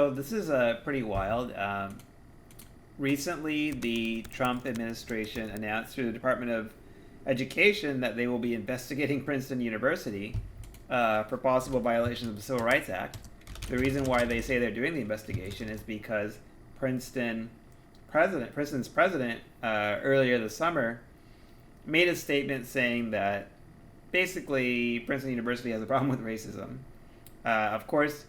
So this is pretty wild. Recently, the Trump administration announced through the Department of Education that they will be investigating Princeton University for possible violations of the Civil Rights Act. The reason why they say they're doing the investigation is because Princeton's president, earlier this summer, made a statement saying that basically Princeton University has a problem with racism. Of course,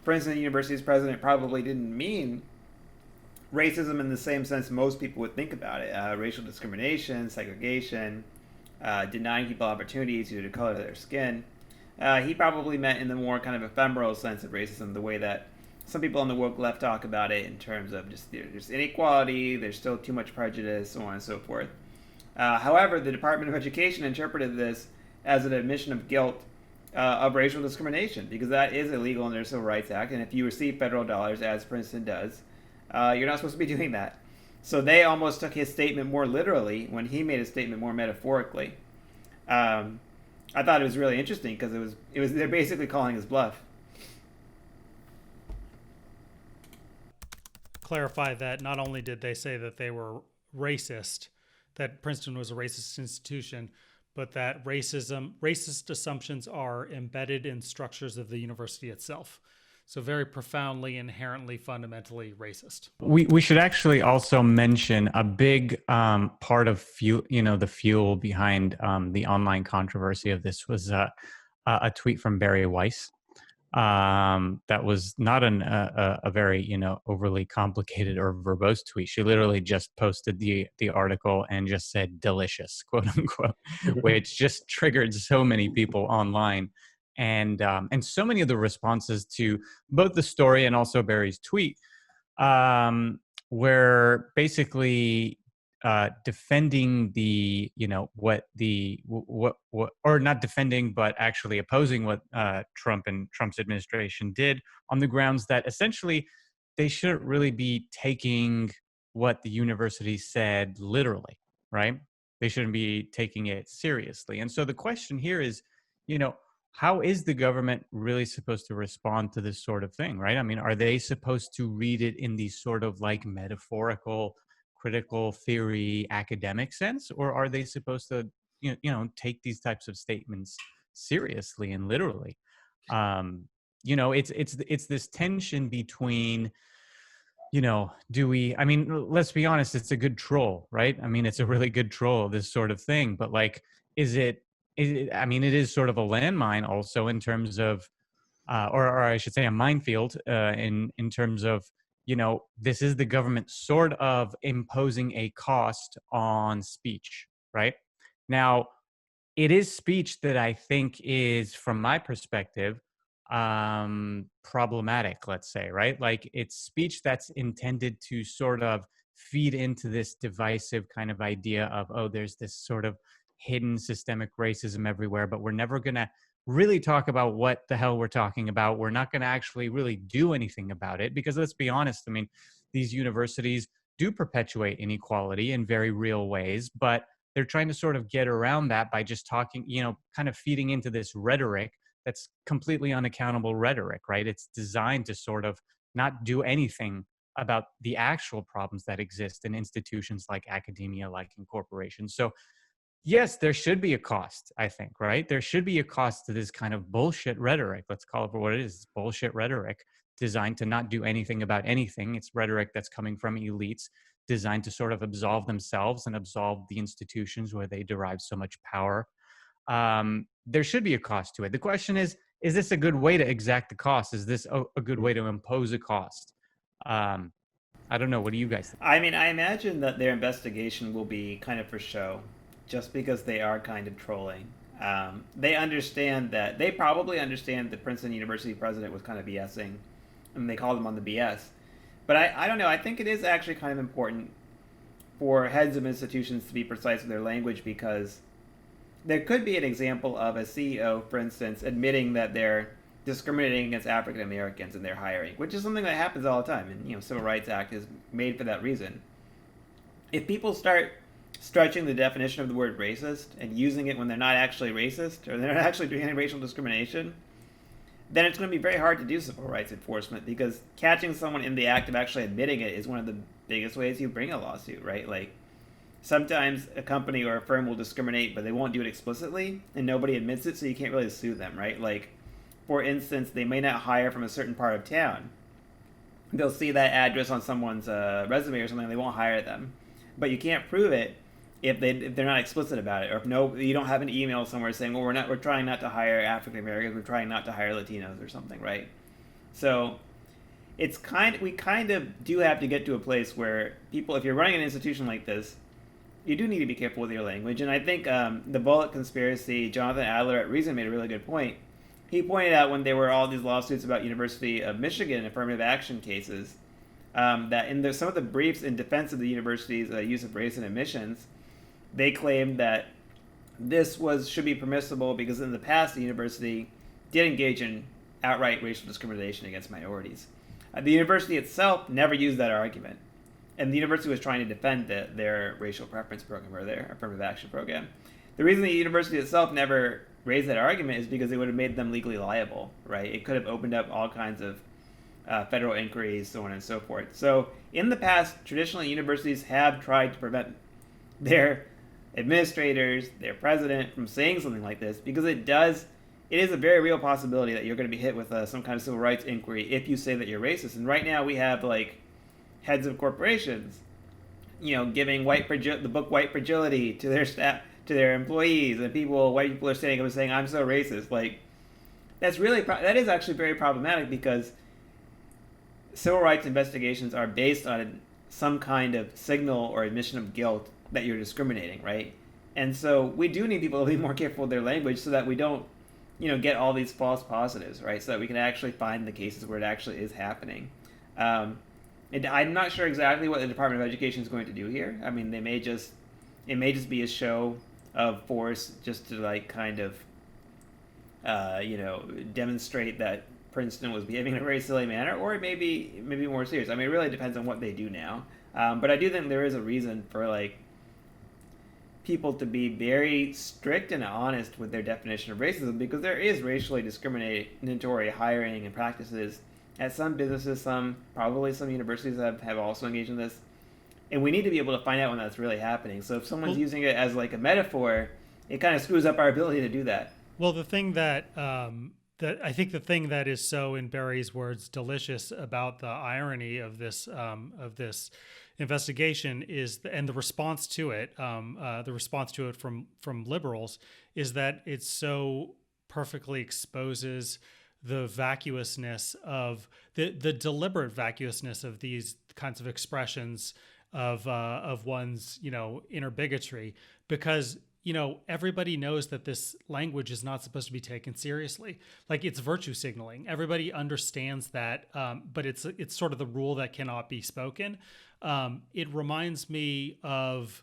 Princeton University's president probably didn't mean racism in the same sense most people would think about it. Racial discrimination, segregation, denying people opportunities due to the color of their skin. He probably meant in the more kind of ephemeral sense of racism, the way that some people on the woke left talk about it in terms of just there's inequality, there's still too much prejudice, so on and so forth. However, the Department of Education interpreted this as an admission of guilt of racial discrimination, because that is illegal under the Civil Rights Act, and if you receive federal dollars, as Princeton does, you're not supposed to be doing that. So they almost took his statement more literally when he made a statement more metaphorically. I thought it was really interesting because it was they're basically calling his bluff. Clarify that not only did they say that they were racist, that Princeton was a racist institution, but that racist assumptions are embedded in structures of the university itself. So very profoundly, inherently, fundamentally racist. We should actually also mention a big part of the fuel behind the online controversy of this was a tweet from Barry Weiss. That was not a very overly complicated or verbose tweet. She literally just posted the article and just said "delicious," quote unquote, which just triggered so many people online. And so many of the responses to both the story and also Barry's tweet were basically defending or not defending, but actually opposing what Trump and Trump's administration did on the grounds that essentially they shouldn't really be taking what the university said literally, right? They shouldn't be taking it seriously. And so the question here is, how is the government really supposed to respond to this sort of thing, right? I mean, are they supposed to read it in these sort of like metaphorical, critical theory, academic sense, or are they supposed to, take these types of statements seriously and literally? It's this tension between, let's be honest, it's a good troll, right? I mean, it's a really good troll, this sort of thing, but like, it is sort of a landmine also in terms of, or I should say a minefield in terms of, this is the government sort of imposing a cost on speech, right? Now, it is speech that I think is, from my perspective, problematic, let's say, right? Like it's speech that's intended to sort of feed into this divisive kind of idea of, oh, there's this sort of hidden systemic racism everywhere, but we're never going to really talk about what the hell we're talking about. We're not going to actually really do anything about it because let's be honest, I mean, these universities do perpetuate inequality in very real ways, but they're trying to sort of get around that by just talking, kind of feeding into this rhetoric that's completely unaccountable rhetoric, right? It's designed to sort of not do anything about the actual problems that exist in institutions like academia, like in corporations. So yes, there should be a cost, I think, right? There should be a cost to this kind of bullshit rhetoric. Let's call it for what it is. It's bullshit rhetoric designed to not do anything about anything. It's rhetoric that's coming from elites designed to sort of absolve themselves and absolve the institutions where they derive so much power. There should be a cost to it. The question is this a good way to exact the cost? Is this a good way to impose a cost? I don't know. What do you guys think? I mean, I imagine that their investigation will be kind of for show, just because they are kind of trolling. They probably understand that Princeton University president was kind of BSing, and they called him on the BS. But I don't know. I think it is actually kind of important for heads of institutions to be precise with their language, because there could be an example of a CEO, for instance, admitting that they're discriminating against African Americans in their hiring, which is something that happens all the time, and Civil Rights Act is made for that reason. If people start stretching the definition of the word racist and using it when they're not actually racist or they're not actually doing any racial discrimination, then it's going to be very hard to do civil rights enforcement, because catching someone in the act of actually admitting it is one of the biggest ways you bring a lawsuit, right? Like, sometimes a company or a firm will discriminate, but they won't do it explicitly, and nobody admits it, so you can't really sue them, right? Like, for instance, they may not hire from a certain part of town. They'll see that address on someone's resume or something, and they won't hire them. But you can't prove it if they're not explicit about it, or if you don't have an email somewhere saying, well, we're trying not to hire African Americans, we're trying not to hire Latinos or something, right? So we kind of do have to get to a place where people, if you're running an institution like this, you do need to be careful with your language. And I think the Bullock conspiracy, Jonathan Adler at Reason made a really good point. He pointed out when there were all these lawsuits about University of Michigan affirmative action cases, that in some of the briefs in defense of the university's use of race in admissions, they claimed that this should be permissible because in the past the university did engage in outright racial discrimination against minorities. The university itself never used that argument, and the university was trying to defend their racial preference program or their affirmative action program. The reason the university itself never raised that argument is because it would have made them legally liable, right? It could have opened up all kinds of federal inquiries, so on and so forth. So in the past, traditionally, universities have tried to prevent their administrators, their president, from saying something like this, because it is a very real possibility that you're going to be hit with some kind of civil rights inquiry if you say that you're racist. And right now we have like heads of corporations, giving the book White Fragility to their staff, to their employees, and white people are standing up and saying, "I'm so racist." Like, that is actually very problematic, because civil rights investigations are based on some kind of signal or admission of guilt that you're discriminating, right? And so we do need people to be more careful with their language so that we don't, get all these false positives, right? So that we can actually find the cases where it actually is happening. And I'm not sure exactly what the Department of Education is going to do here. I mean, it may just be a show of force just to like kind of, demonstrate that Princeton was behaving in a very silly manner, or it may be more serious. I mean, it really depends on what they do now. But I do think there is a reason for like people to be very strict and honest with their definition of racism, because there is racially discriminatory hiring and practices at some businesses. Probably some universities have also engaged in this, and we need to be able to find out when that's really happening. So if someone's using it as like a metaphor, it kind of screws up our ability to do that. Well, the thing that I think the thing that is so, in Barry's words, delicious about the irony of this investigation and the response to it from liberals, is that it so perfectly exposes the vacuousness of the deliberate vacuousness of these kinds of expressions of one's inner bigotry, because everybody knows that this language is not supposed to be taken seriously. Like, it's virtue signaling. Everybody understands that, but it's sort of the rule that cannot be spoken. It reminds me of,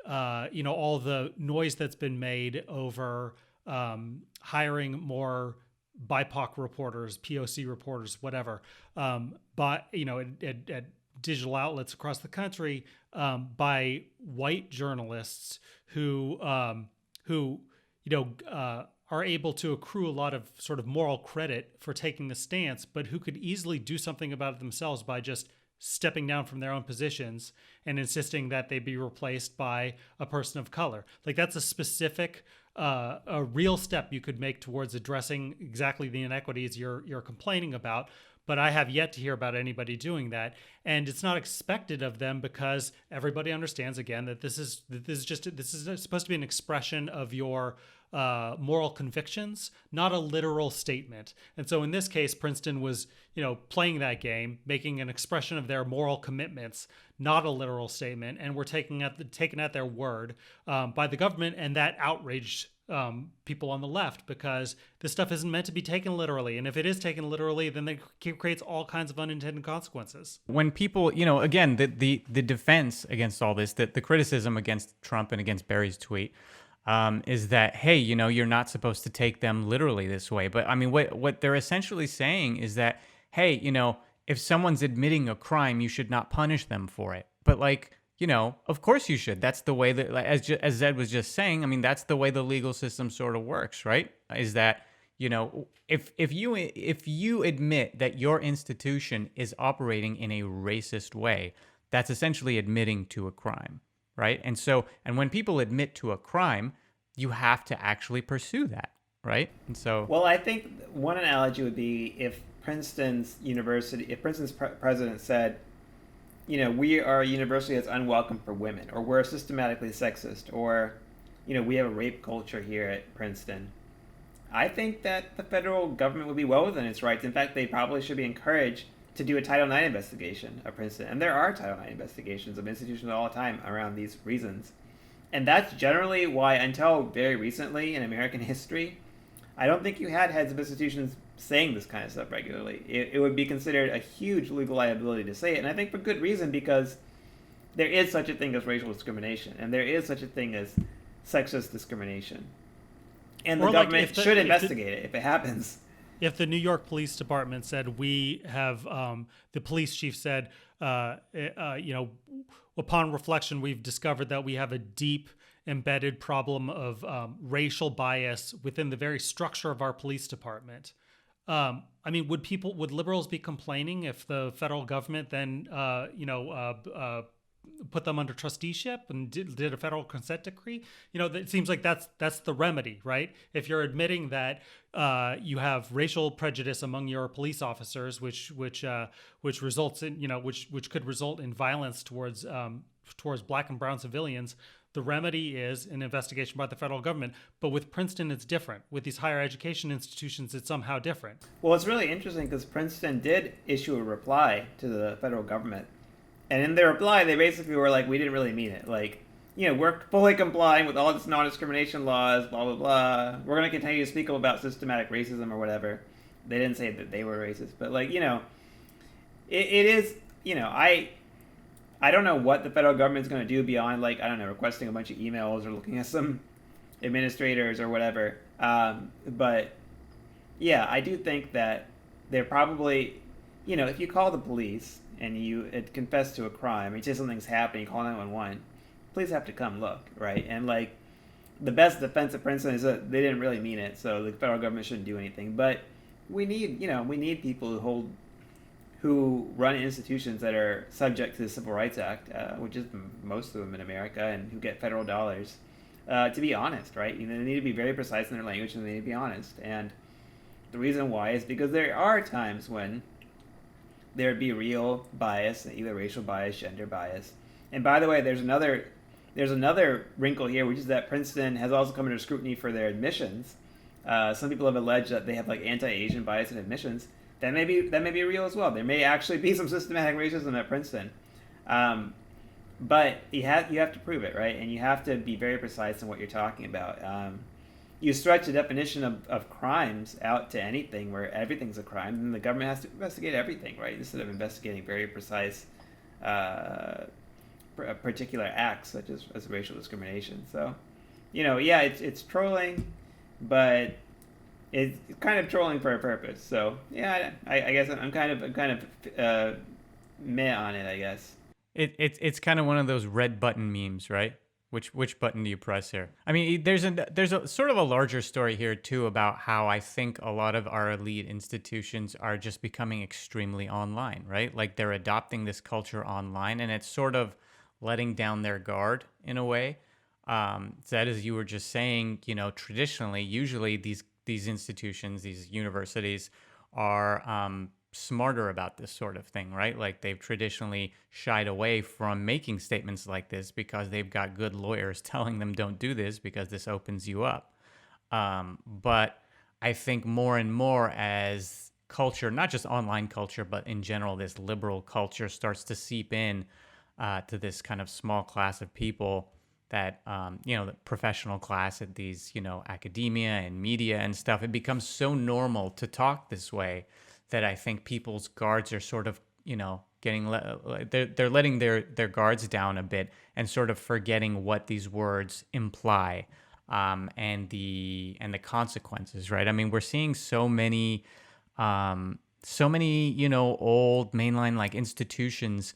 all the noise that's been made over hiring more BIPOC reporters, POC reporters, whatever, but at digital outlets across the country, by white journalists who are able to accrue a lot of sort of moral credit for taking the stance, but who could easily do something about it themselves by just stepping down from their own positions and insisting that they be replaced by a person of color. Like, that's a specific, a real step you could make towards addressing exactly the inequities you're complaining about. But I have yet to hear about anybody doing that, and it's not expected of them, because everybody understands, again, that this is supposed to be an expression of your moral convictions, not a literal statement. And so in this case, Princeton was, playing that game, making an expression of their moral commitments, not a literal statement, and were taken at their word by the government, and that outraged people on the left, because this stuff isn't meant to be taken literally. And if it is taken literally, then it creates all kinds of unintended consequences. When people, again, the defense against all this, the criticism against Trump and against Barry's tweet, is that, hey, you're not supposed to take them literally this way. But I mean, what they're essentially saying is that, hey, if someone's admitting a crime, you should not punish them for it. But like, of course you should. That's the way that, as Zed was just saying, I mean, that's the way the legal system sort of works, right? Is that, if you admit that your institution is operating in a racist way, that's essentially admitting to a crime, right? And when people admit to a crime, you have to actually pursue that, right? And so, Well, I think one analogy would be if Princeton's president said, we are a university that's unwelcome for women, or we're systematically sexist, or, we have a rape culture here at Princeton. I think that the federal government would be well within its rights. In fact, they probably should be encouraged to do a Title IX investigation of Princeton. And there are Title IX investigations of institutions all the time around these reasons. And that's generally why, until very recently in American history, I don't think you had heads of institutions saying this kind of stuff regularly. It would be considered a huge legal liability to say it. And I think for good reason, because there is such a thing as racial discrimination, and there is such a thing as sexist discrimination. And the government should investigate it if it happens. If the New York Police Department said, we have, the police chief said, upon reflection, we've discovered that we have a deep embedded problem of racial bias within the very structure of our police department. Would liberals be complaining if the federal government then, put them under trusteeship and did a federal consent decree? It seems like that's the remedy, right? If you're admitting that you have racial prejudice among your police officers, which results in which could result in violence towards Black and brown civilians, the remedy is an investigation by the federal government. But with Princeton, it's different. With these higher education institutions, it's somehow different. Well, it's really interesting because Princeton did issue a reply to the federal government. And in their reply, they basically were like, we didn't really mean it. Like, we're fully complying with all this non-discrimination laws, blah, blah, blah. We're going to continue to speak about systematic racism or whatever. They didn't say that they were racist. But, it is, I don't know what the federal government's going to do beyond, requesting a bunch of emails or looking at some administrators or whatever. But, yeah, I do think that they're probably, if you call the police and you confess to a crime, or you say something's happening, you call 911, police have to come look, right? And, the best defense of Princeton is that they didn't really mean it, so the federal government shouldn't do anything. But we need people who run institutions that are subject to the Civil Rights Act, which is most of them in America, and who get federal dollars, to be honest, right? They need to be very precise in their language, and they need to be honest. And the reason why is because there are times when there'd be real bias, either racial bias, gender bias. And by the way, there's another wrinkle here, which is that Princeton has also come under scrutiny for their admissions. Some people have alleged that they have anti-Asian bias in admissions. That may be real as well. There may actually be some systematic racism at Princeton, but you have to prove it, right? And you have to be very precise in what you're talking about. You stretch the definition of crimes out to anything where everything's a crime, then the government has to investigate everything, right? Instead of investigating very precise particular acts such as racial discrimination. So, it's trolling, but it's kind of trolling for a purpose. So yeah, I guess I'm kind of meh on it, I guess. It's kind of one of those red button memes, right? Which button do you press here? I mean, there's a sort of a larger story here too about how I think a lot of our elite institutions are just becoming extremely online, right? Like they're adopting this culture online, and it's sort of letting down their guard in a way. That, as you were just saying, traditionally, usually these institutions, these universities are smarter about this sort of thing, right? Like they've traditionally shied away from making statements like this because they've got good lawyers telling them don't do this because this opens you up. But I think more and more as culture, not just online culture, but in general, this liberal culture starts to seep in to this kind of small class of people that, the professional class at these, academia and media and stuff, it becomes so normal to talk this way that I think people's guards are sort of, getting, they're letting their guards down a bit and sort of forgetting what these words imply, and the consequences, right? I mean, we're seeing so many, old mainline institutions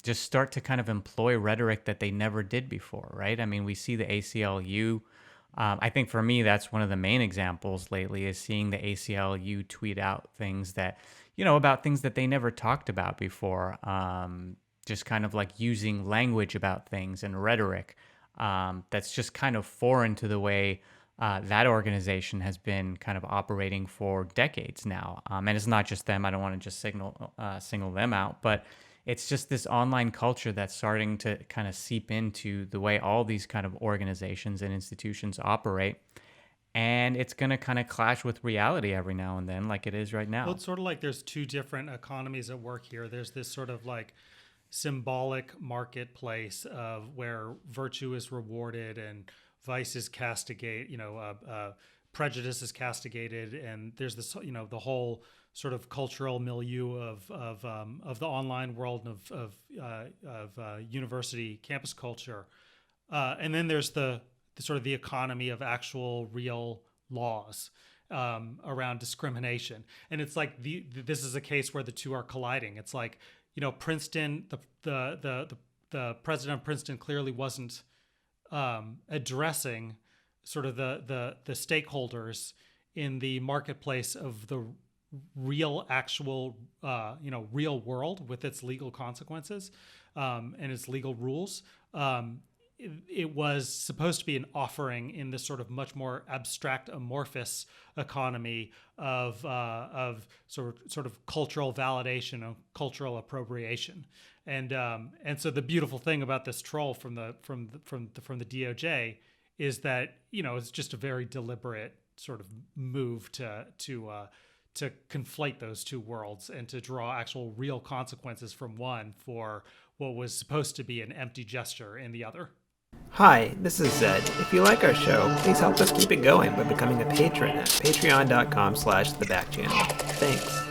just start to kind of employ rhetoric that they never did before, right? I mean, we see the ACLU I think for me, that's one of the main examples lately is seeing the ACLU tweet out things that, about things that they never talked about before. Just kind of like using language about things and rhetoric that's just kind of foreign to the way that organization has been kind of operating for decades now. And it's not just them. I don't want to just single them out, but it's just this online culture that's starting to kind of seep into the way all these kind of organizations and institutions operate. And it's going to kind of clash with reality every now and then, like it is right now. Well, it's sort of like there's two different economies at work here. There's this sort of like symbolic marketplace of where virtue is rewarded and vice is castigated, prejudice is castigated, and there's this, the whole sort of cultural milieu of the online world and of university campus culture, and then there's the sort of the economy of actual real laws around discrimination, and it's like this is a case where the two are colliding. It's like, Princeton, the president of Princeton clearly wasn't addressing sort of the stakeholders in the marketplace of the real, actual, real world with its legal consequences and its legal rules. It was supposed to be an offering in this sort of much more abstract, amorphous economy of sort of cultural validation and cultural appropriation. And so the beautiful thing about this troll from the DOJ is that, it's just a very deliberate sort of move to conflate those two worlds and to draw actual real consequences from one for what was supposed to be an empty gesture in the other. Hi, this is Zed. If you like our show, please help us keep it going by becoming a patron at patreon.com/thebackchannel. Thanks.